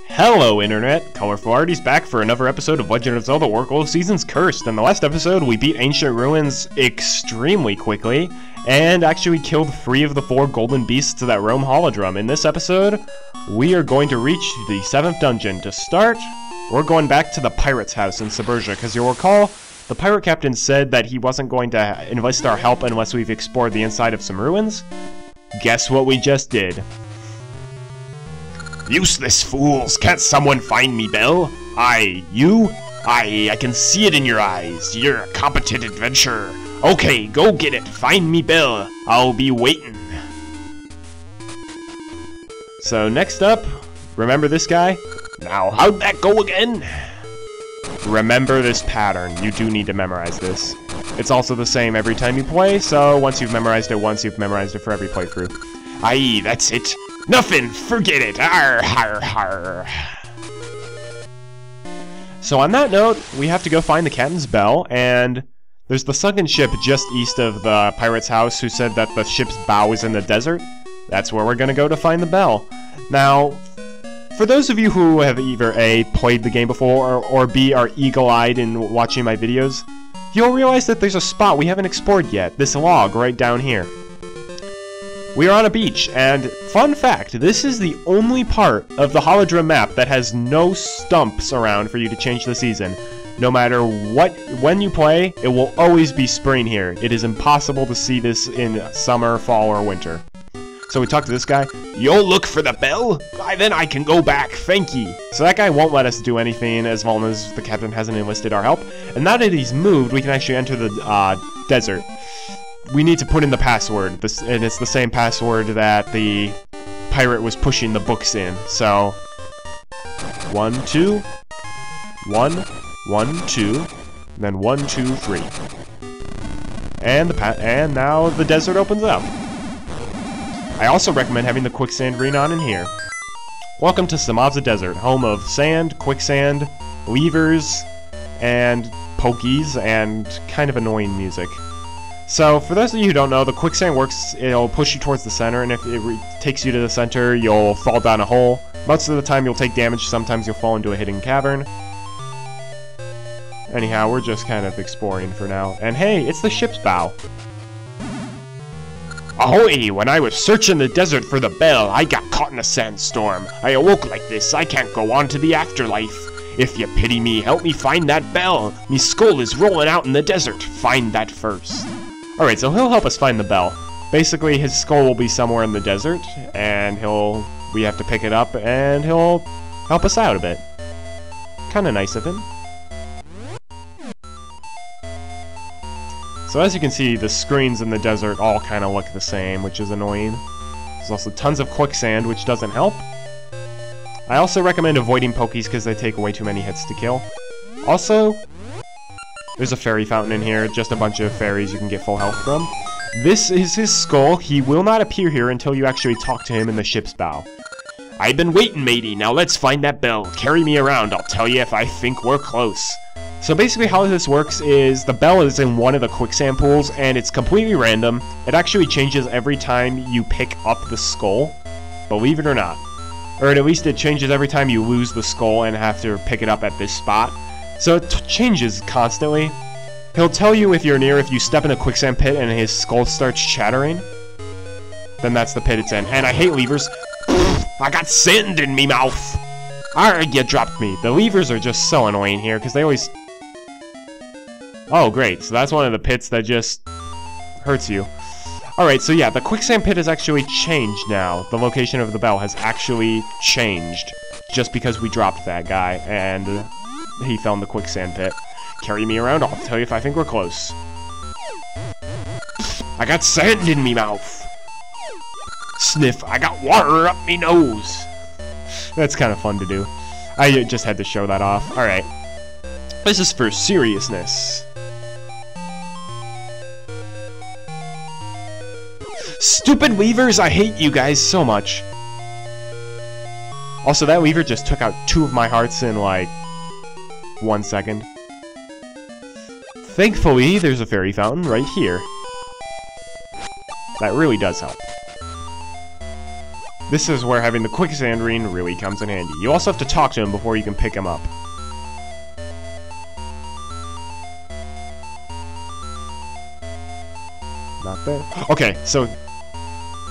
Hello Internet, Colorful Arty's back for another episode of Legend of Zelda Oracle of Seasons Cursed. In the last episode, we beat Ancient Ruins extremely quickly, and actually killed 3 of the 4 golden beasts that roam Holodrum. In this episode, we are going to reach the 7th dungeon. To start, we're going back to the pirate's house in Subrosa, because you'll recall, the pirate captain said that he wasn't going to enlist our help unless we've explored the inside of some ruins. Guess what we just did? Useless fools! Can't someone find me, Belle? You? I can see it in your eyes. You're a competent adventurer. Okay, go get it. Find me, Belle. I'll be waiting. So next up, remember this guy? Now, how'd that go again? Remember this pattern. You do need to memorize this. It's also the same every time you play, so once you've memorized it once, you've memorized it for every playthrough. That's it. Nothing! Forget it! Arr, har, har. So on that note, we have to go find the captain's bell, and there's the sunken ship just east of the pirate's house who said that the ship's bow is in the desert. That's where we're gonna go to find the bell. Now, for those of you who have either A, played the game before, or B, are eagle-eyed in watching my videos, you'll realize that there's a spot we haven't explored yet, this log right down here. We are on a beach, and fun fact, this is the only part of the Holodrum map that has no stumps around for you to change the season. No matter when you play, it will always be spring here. It is impossible to see this in summer, fall, or winter. So we talk to this guy. You'll look for the bell? Then I can go back, thank ye. So that guy won't let us do anything as long as the captain hasn't enlisted our help. And now that he's moved, we can actually enter the desert. We need to put in the password, and it's the same password that the pirate was pushing the books in. So, 1, 2, 1, 1, 2, then 1, 2, 3. And now the desert opens up. I also recommend having the quicksand green on in here. Welcome to Subrosa Desert, home of sand, quicksand, levers, and pokies, and kind of annoying music. So, for those of you who don't know, the quicksand works, it'll push you towards the center, and if it takes you to the center, you'll fall down a hole. Most of the time you'll take damage, sometimes you'll fall into a hidden cavern. Anyhow, we're just kind of exploring for now. And hey, it's the ship's bow. Ahoy! When I was searching the desert for the bell, I got caught in a sandstorm. I awoke like this, I can't go on to the afterlife. If you pity me, help me find that bell. Me skull is rolling out in the desert. Find that first. Alright, so he'll help us find the bell. Basically, his skull will be somewhere in the desert, and we have to pick it up, and he'll help us out a bit. Kinda nice of him. So as you can see, the screens in the desert all kinda look the same, which is annoying. There's also tons of quicksand, which doesn't help. I also recommend avoiding pokies because they take way too many hits to kill. Also, there's a fairy fountain in here, just a bunch of fairies you can get full health from. This is his skull. He will not appear here until you actually talk to him in the ship's bow. I've been waiting, matey. Now let's find that bell. Carry me around. I'll tell you if I think we're close. So basically how this works is the bell is in one of the quicksand pools, and it's completely random. It actually changes every time you pick up the skull, believe it or not. Or at least it changes every time you lose the skull and have to pick it up at this spot. So it changes constantly. He'll tell you if you're near, if you step in a quicksand pit and his skull starts chattering, then that's the pit it's in. And I hate levers. I got sand in me mouth. Arrgh, you dropped me. The levers are just so annoying here because they always... Oh, great. So that's one of the pits that just hurts you. Alright, so yeah, the quicksand pit has actually changed now. The location of the bell has actually changed just because we dropped that guy and he fell in the quicksand pit. Carry me around, I'll tell you if I think we're close. I got sand in me mouth. Sniff, I got water up me nose. That's kind of fun to do. I just had to show that off. Alright. This is for seriousness. Stupid weavers, I hate you guys so much. Also, that weaver just took out 2 of my hearts in, like, 1 second. Thankfully, there's a fairy fountain right here. That really does help. This is where having the quicksand ring really comes in handy. You also have to talk to him before you can pick him up. Not there. Okay, so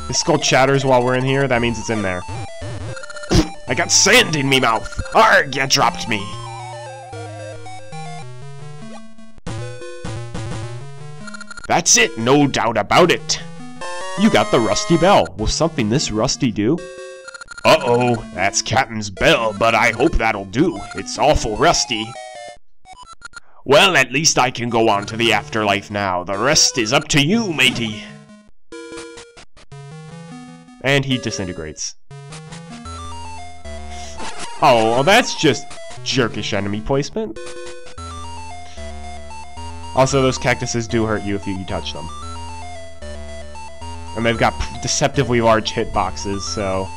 his skull chatters while we're in here. That means it's in there. I got sand in me mouth. Arg, you dropped me. That's it, no doubt about it. You got the rusty bell. Will something this rusty do? Uh-oh, that's Captain's bell, but I hope that'll do. It's awful rusty. Well, at least I can go on to the afterlife now. The rest is up to you, matey. And he disintegrates. Oh, well, that's just jerkish enemy placement. Also, those cactuses do hurt you if you touch them. And they've got deceptively large hitboxes, so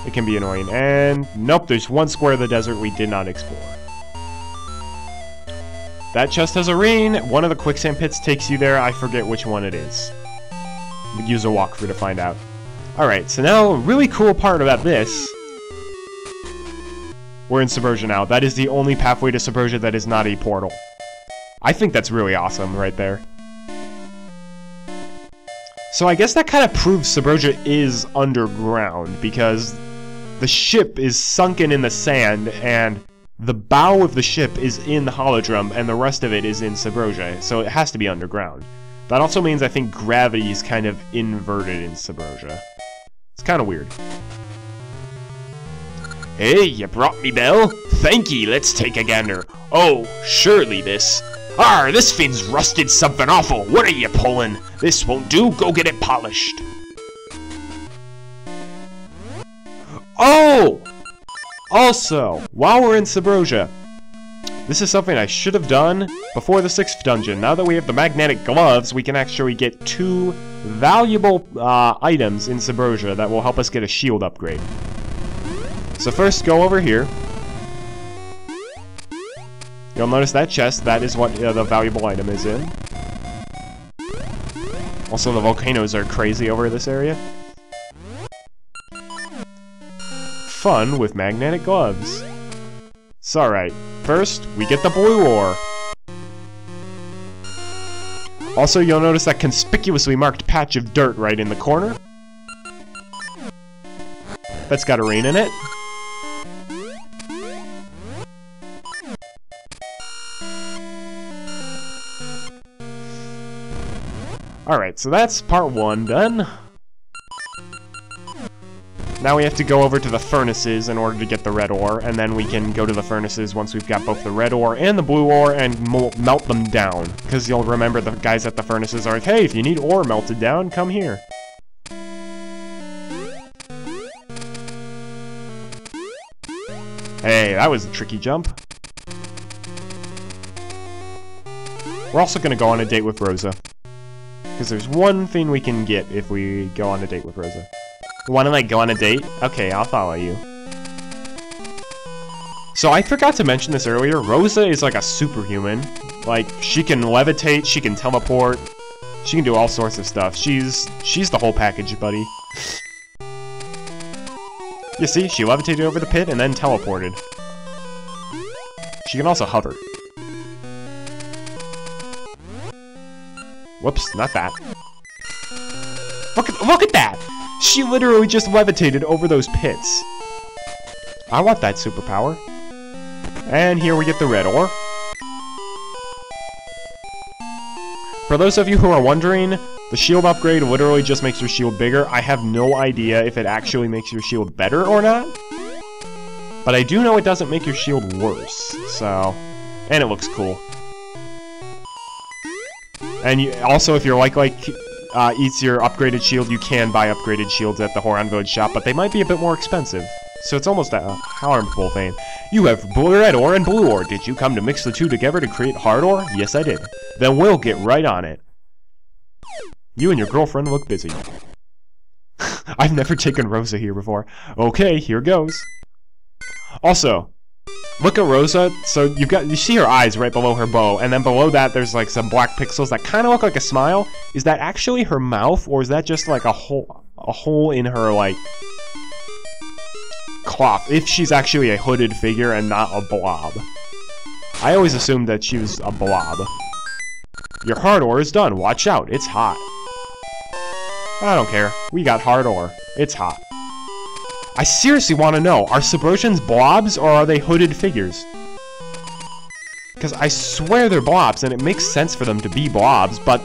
it can be annoying. And nope, there's one square of the desert we did not explore. That chest has a ring. One of the quicksand pits takes you there. I forget which one it is. Use a walkthrough to find out. Alright, so now a really cool part about this. We're in Subrosa now. That is the only pathway to Subrosa that is not a portal. I think that's really awesome right there. So I guess that kind of proves Subrosa is underground, because the ship is sunken in the sand, and the bow of the ship is in the holodrum, and the rest of it is in Subrosa, so it has to be underground. That also means I think gravity is kind of inverted in Subrosa. It's kind of weird. Hey, you brought me bell? Thank ye, let's take a gander. Oh, surely this. Arr, this fin's rusted something awful. What are you pulling? This won't do. Go get it polished. Oh! Also, while we're in Subrosa, this is something I should have done before the 6th dungeon. Now that we have the magnetic gloves, we can actually get 2 valuable items in Subrosa that will help us get a shield upgrade. So first, go over here. You'll notice that chest, that is what the valuable item is in. Also, the volcanoes are crazy over this area. Fun with magnetic gloves. So, alright. First, we get the blue ore. Also, you'll notice that conspicuously marked patch of dirt right in the corner. That's got a ring in it. Alright, so that's part 1 done. Now we have to go over to the furnaces in order to get the red ore, and then we can go to the furnaces once we've got both the red ore and the blue ore and melt them down. Because you'll remember the guys at the furnaces are like, hey, if you need ore melted down, come here. Hey, that was a tricky jump. We're also going to go on a date with Rosa. Because there's one thing we can get if we go on a date with Rosa. Wanna, like, go on a date? Okay, I'll follow you. So I forgot to mention this earlier, Rosa is like a superhuman. Like, she can levitate, she can teleport, she can do all sorts of stuff. She's the whole package, buddy. You see, she levitated over the pit and then teleported. She can also hover. Whoops, not that. Look at that! She literally just levitated over those pits. I want that superpower. And here we get the red ore. For those of you who are wondering, the shield upgrade literally just makes your shield bigger. I have no idea if it actually makes your shield better or not. But I do know it doesn't make your shield worse, so... And it looks cool. And also, if your like eats your upgraded shield, you can buy upgraded shields at the Horon Village shop, but they might be a bit more expensive. So it's almost a harmful thing. You have red ore and blue ore. Did you come to mix the two together to create hard ore? Yes, I did. Then we'll get right on it. You and your girlfriend look busy. I've never taken Rosa here before. Okay, here goes. Also, look at Rosa. So you see her eyes right below her bow, and then below that there's like some black pixels that kind of look like a smile. Is that actually her mouth, or is that just like a a hole in her, like, cloth, if she's actually a hooded figure and not a blob. I always assumed that she was a blob. Your hard ore is done. Watch out. It's hot. I don't care. We got hard ore. It's hot. I seriously want to know, are Subrosians blobs or are they hooded figures? Because I swear they're blobs, and it makes sense for them to be blobs, but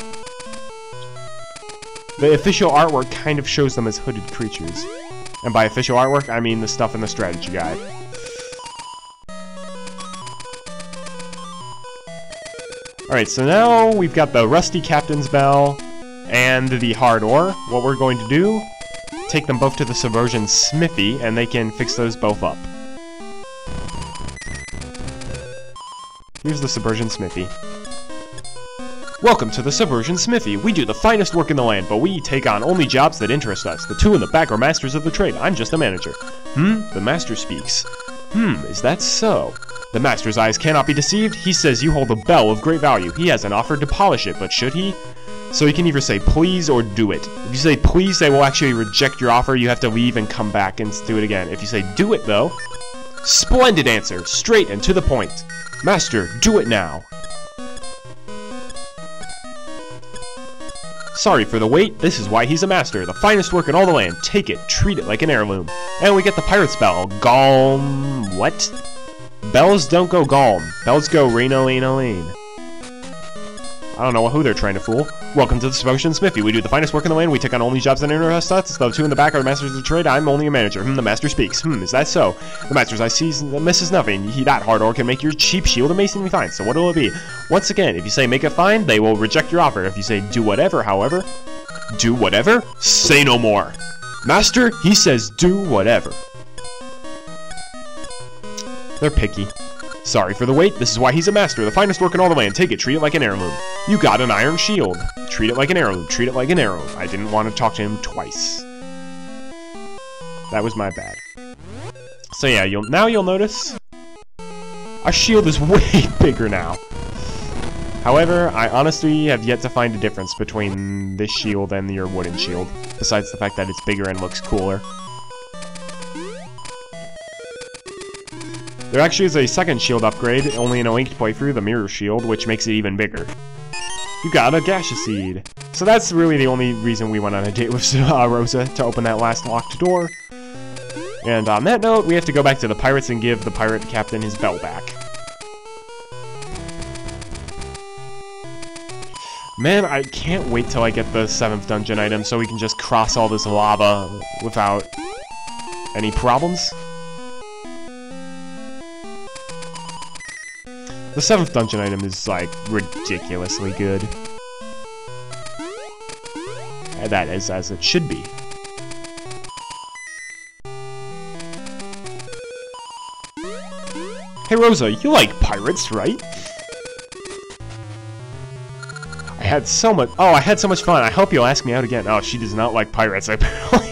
the official artwork kind of shows them as hooded creatures. And by official artwork, I mean the stuff in the strategy guide. Alright, so now we've got the rusty captain's bell and the hard ore. What we're going to do, take them both to the Subrosian smithy, and they can fix those both up. Here's the Subrosian smithy. Welcome to the Subrosian smithy. We do the finest work in the land, but we take on only jobs that interest us. The two in the back are masters of the trade. I'm just a manager. The master speaks. Is that so? The master's eyes cannot be deceived. He says you hold a bell of great value. He hasn't offered to polish it, but should he? So you can either say please or do it. If you say please, they will actually reject your offer. You have to leave and come back and do it again. If you say do it, though, splendid answer, straight and to the point. Master, do it now. Sorry for the wait, this is why he's a master. The finest work in all the land. Take it, treat it like an heirloom. And we get the pirate's bell. Galm... what? Bells don't go galm. Bells go Reno-Lane-a-Lane. I don't know who they're trying to fool. Welcome to the Subrosian smithy. We do the finest work in the land. We take on only jobs that interest us. The two in the back are the masters of the trade. I'm only a manager. The master speaks. Is that so? The master's eye sees misses nothing. That hard ore can make your cheap shield amazingly fine. So what will it be? Once again, if you say make it fine, they will reject your offer. If you say do whatever, however, do whatever? Say no more. Master, he says do whatever. They're picky. Sorry for the wait, this is why he's a master. The finest work in all the land. Take it, treat it like an heirloom. You got an iron shield. Treat it like an heirloom. Treat it like an heirloom. I didn't want to talk to him twice. That was my bad. So yeah, you'll notice our shield is way bigger now. However, I honestly have yet to find a difference between this shield and your wooden shield, besides the fact that it's bigger and looks cooler. There actually is a second shield upgrade, only in a linked playthrough, the mirror shield, which makes it even bigger. You got a gaseous seed. So that's really the only reason we went on a date with Rosa, to open that last locked door. And on that note, we have to go back to the pirates and give the pirate captain his bell back. Man, I can't wait till I get the 7th dungeon item so we can just cross all this lava without any problems. The 7th dungeon item is, like, ridiculously good. And that is as it should be. Hey Rosa, you like pirates, right? I had so much fun. I hope you'll ask me out again. Oh, she does not like pirates, apparently.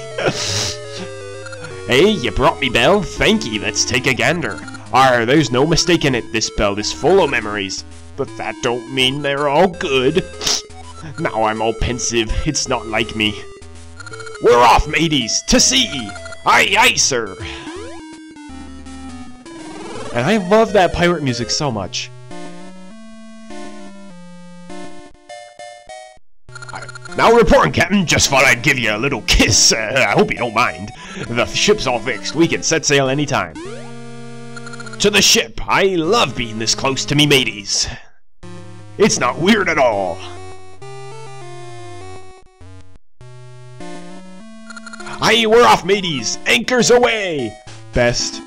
Hey, you brought me bell? Thank you, let's take a gander. There's no mistaking it, this bell is full of memories. But that don't mean they're all good. Now I'm all pensive, it's not like me. We're off, mateys, to sea! Aye, aye, sir! And I love that pirate music so much. Now reporting, Captain, just thought I'd give you a little kiss. I hope you don't mind. The ship's all fixed, we can set sail anytime. To the ship! I love being this close to me mateys. It's not weird at all. Aye, we're off, mateys! Anchors away! Best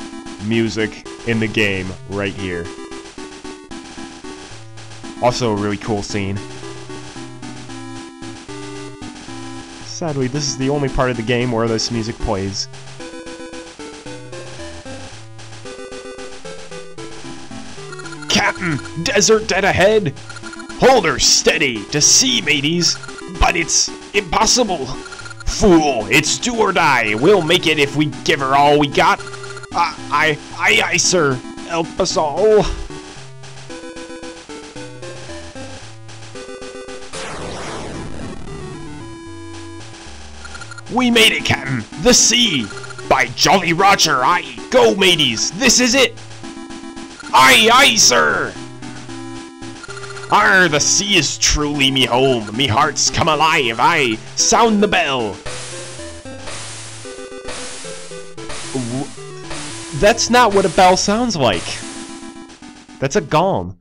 music in the game right here. Also a really cool scene. Sadly, this is the only part of the game where this music plays. Captain, desert dead ahead. Hold her steady, to sea, mateys. But it's impossible. Fool, it's do or die. We'll make it if we give her all we got. Aye, sir. Help us all. We made it, Captain! The sea! By Jolly Roger, aye! Go, mateys! This is it! Aye, aye, sir! Arr, the sea is truly me home. Me heart's come alive, aye! Sound the bell! That's not what a bell sounds like. That's a gong.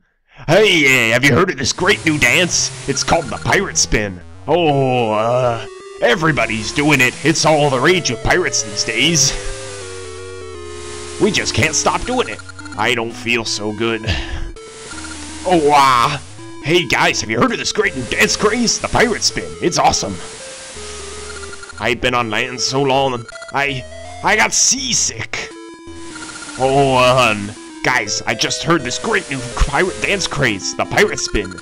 Hey, have you heard of this great new dance? It's called the pirate spin. Oh, everybody's doing it. It's all the rage of pirates these days. We just can't stop doing it. I don't feel so good. Oh, hey guys, have you heard of this great new dance craze? The pirate spin. It's awesome. I've been on land so long, I got seasick. Oh, guys, I just heard this great new pirate dance craze, the pirate spin.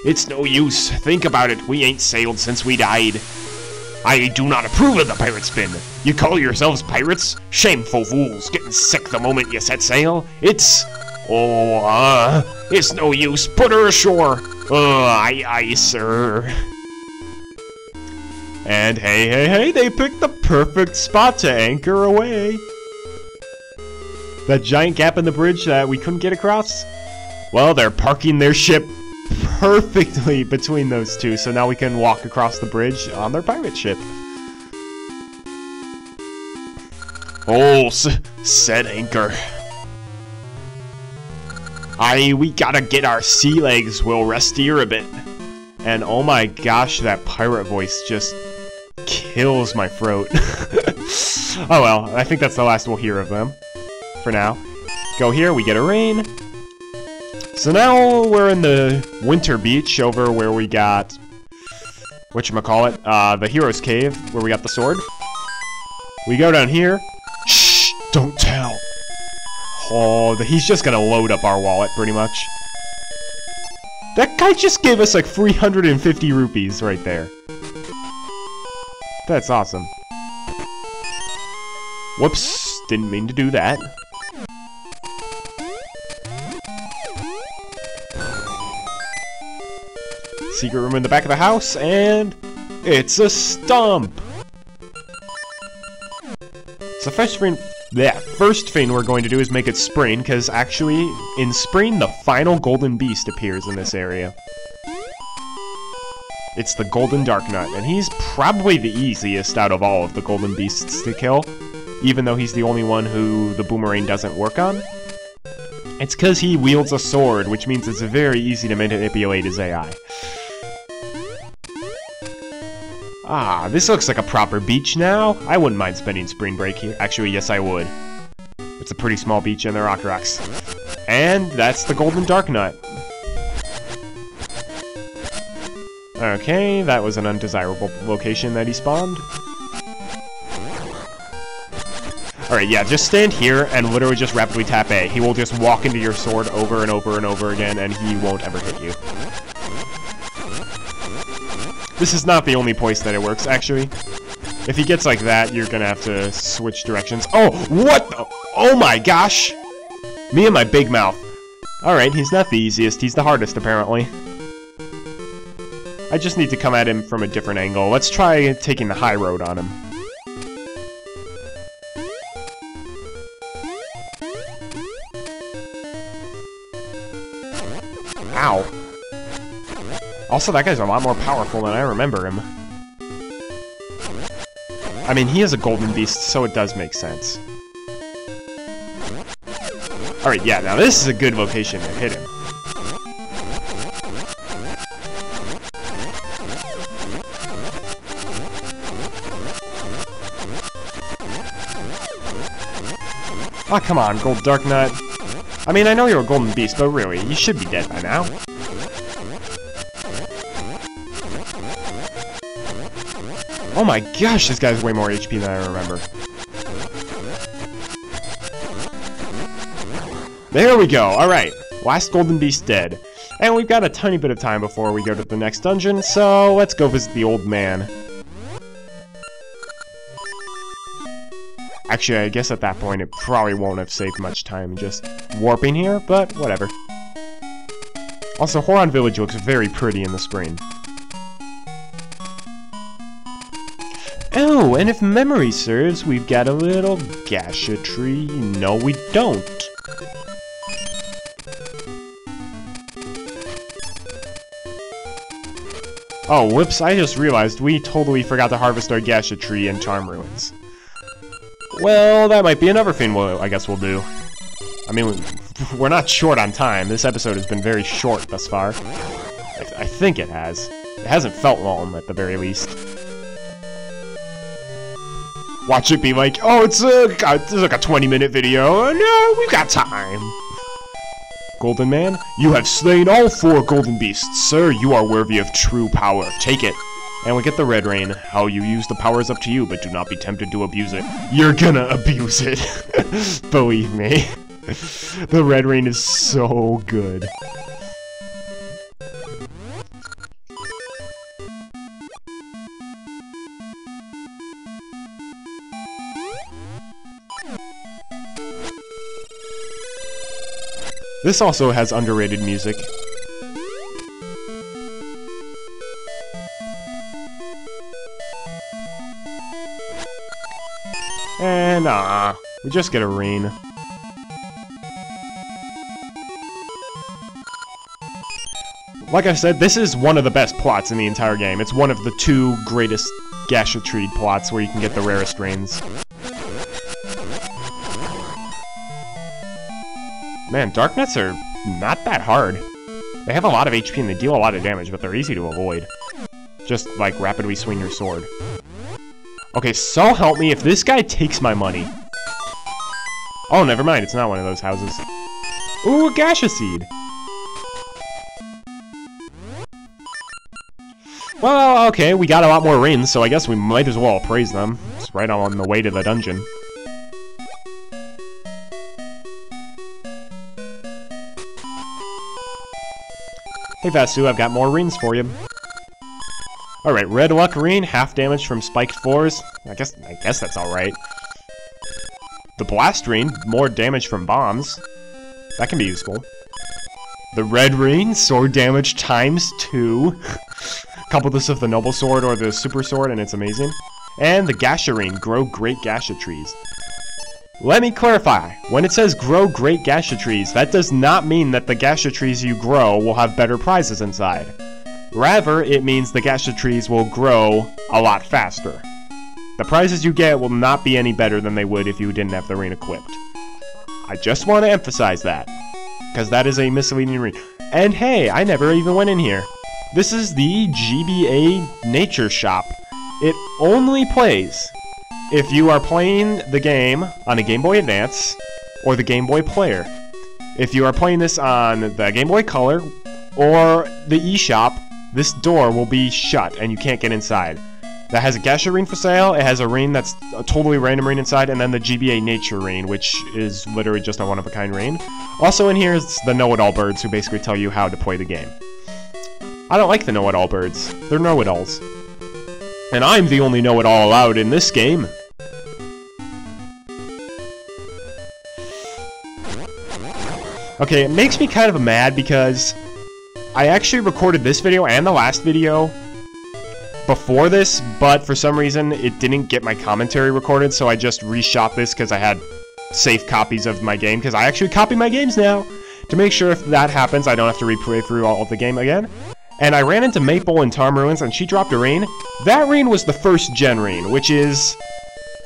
It's no use. Think about it. We ain't sailed since we died. I do not approve of the pirate spin. You call yourselves pirates? Shameful fools, getting sick the moment you set sail. It's no use. Put her ashore. Aye, sir. And hey, they picked the perfect spot to anchor away. That giant gap in the bridge that we couldn't get across? Well, they're parking their ship perfectly between those two, so now we can walk across the bridge on their pirate ship. Oh, set anchor. We gotta get our sea legs. We'll rest here a bit. And oh my gosh, that pirate voice just kills my throat. Oh well, I think that's the last we'll hear of them. For now. Go here, we get a rain. So now we're in the winter beach over where we got... whatchamacallit? The hero's cave, where we got the sword. We go down here. Shh! Don't tell! Oh, he's just gonna load up our wallet, pretty much. That guy just gave us like 350 rupees right there. That's awesome. Whoops, didn't mean to do that. Secret room in the back of the house, and it's a stump! So first thing we're going to do is make it spring, because actually, in spring, the final golden beast appears in this area. It's the golden dark nut, and he's probably the easiest out of all of the golden beasts to kill, even though he's the only one who the boomerang doesn't work on. It's because he wields a sword, which means it's very easy to manipulate his AI. Ah, this looks like a proper beach now. I wouldn't mind spending spring break here. Actually, yes I would. It's a pretty small beach and there are rocks. And that's the golden dark nut. Okay, that was an undesirable location that he spawned. Alright, yeah, just stand here and literally just rapidly tap A. He will just walk into your sword over and over and over again, and he won't ever hit you. This is not the only place that it works, actually. If he gets like that, you're gonna have to switch directions. Oh, what the? Oh my gosh! Me and my big mouth. Alright, he's not the easiest, he's the hardest, apparently. I just need to come at him from a different angle. Let's try taking the high road on him. Ow. Also, that guy's a lot more powerful than I remember him. I mean, he is a golden beast, so it does make sense. Alright, yeah, now this is a good location to hit him. Ah, come on, Gold Dark Nut. I mean, I know you're a golden beast, but really, you should be dead by now. Oh my gosh, this guy's way more HP than I remember. There we go, alright. Last golden beast dead. And we've got a tiny bit of time before we go to the next dungeon, so let's go visit the old man. Actually, I guess at that point it probably won't have saved much time just warping here, but whatever. Also, Horon Village looks very pretty in the spring. Oh, Oh, and if memory serves, we've got a little Gasha tree. No, we don't. Oh, whoops, I just realized we totally forgot to harvest our Gasha tree in Charm Ruins. Well, that might be another thing I guess we'll do. I mean, we're not short on time. This episode has been very short thus far. I think it has. It hasn't felt long, at the very least. Watch it be like, oh, it's like a 20-minute video. No, we've got time. Golden Man, you have slain all 4 golden beasts. Sir, you are worthy of true power. Take it. And we get the red rain. How you use the power is up to you, but do not be tempted to abuse it. You're gonna abuse it. Believe me. The red rain is so good. This also has underrated music. And we just get a rain. Like I said, this is one of the best plots in the entire game. It's one of the 2 greatest Gasha Tree plots where you can get the rarest rains. Man, Darknets are not that hard. They have a lot of HP and they deal a lot of damage, but they're easy to avoid. Just, like, rapidly swing your sword. Okay, so help me if this guy takes my money. Oh, never mind, it's not one of those houses. Ooh, a Gasha Seed! Well, okay, we got a lot more rains, so I guess we might as well praise them. It's right on the way to the dungeon. Hey Vasu, I've got more rings for you. Alright, Red Luck Ring, half damage from spiked 4s. I guess that's alright. The Blast Ring, more damage from bombs. That can be useful. The Red Ring, sword damage times 2. Couple this with the Noble Sword or the Super Sword and it's amazing. And the Gasha Ring, grow great Gasha trees. Let me clarify, when it says grow great Gasha trees, that does not mean that the Gasha trees you grow will have better prizes inside. Rather, it means the Gasha trees will grow a lot faster. The prizes you get will not be any better than they would if you didn't have the ring equipped. I just want to emphasize that, because that is a misleading ring. And hey, I never even went in here. This is the GBA Nature Shop. It only plays if you are playing the game on a Game Boy Advance or the Game Boy Player. If you are playing this on the Game Boy Color or the eShop, this door will be shut and you can't get inside. That has a Gasha ring for sale, it has a ring that's a totally random ring inside, and then the GBA Nature ring, which is literally just a one-of-a-kind ring. Also in here is the know-it-all birds who basically tell you how to play the game. I don't like the know-it-all birds. They're know-it-alls. And I'm the only know-it-all allowed in this game. Okay, it makes me kind of mad because I actually recorded this video and the last video before this, but for some reason it didn't get my commentary recorded, so I just reshot this because I had safe copies of my game, because I actually copy my games now, to make sure if that happens I don't have to replay through all of the game again. And I ran into Maple in Charm Ruins, and she dropped a ring. That ring was the first gen ring, which is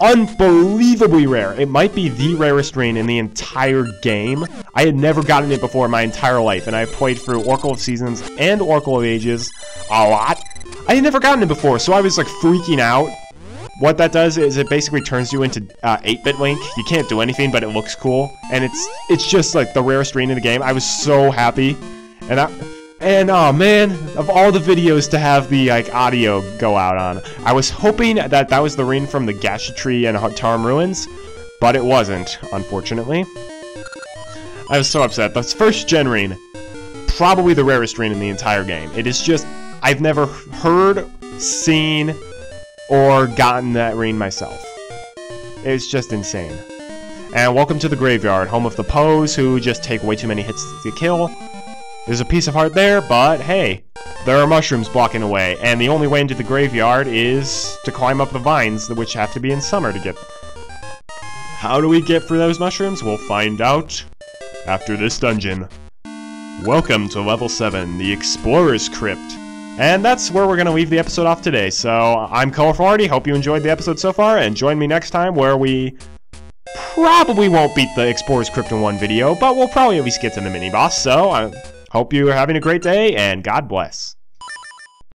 unbelievably rare. It might be the rarest ring in the entire game. I had never gotten it before in my entire life, and I've played through Oracle of Seasons and Oracle of Ages a lot. I had never gotten it before, so I was like freaking out. What that does is it basically turns you into 8-bit Link. You can't do anything, but it looks cool, and it's just like the rarest ring in the game. I was so happy, and oh man, of all the videos to have the like audio go out on, I was hoping that that was the ring from the Gasha Tree and Charm Ruins, but it wasn't, unfortunately. I was so upset. The first gen ring, probably the rarest ring in the entire game. It is just, I've never heard, seen, or gotten that ring myself. It's just insane. And welcome to the graveyard, home of the Poes, who just take way too many hits to kill. There's a piece of heart there, but hey, there are mushrooms blocking the way, and the only way into the graveyard is to climb up the vines, which have to be in summer to get. How do we get for those mushrooms? We'll find out after this dungeon. Welcome to level 7, the Explorer's Crypt. And that's where we're going to leave the episode off today. So, I'm Colorful Arty, hope you enjoyed the episode so far, and join me next time where we probably won't beat the Explorer's Crypt in one video, but we'll probably at least get to the mini-boss. So, I hope you're having a great day, and God bless.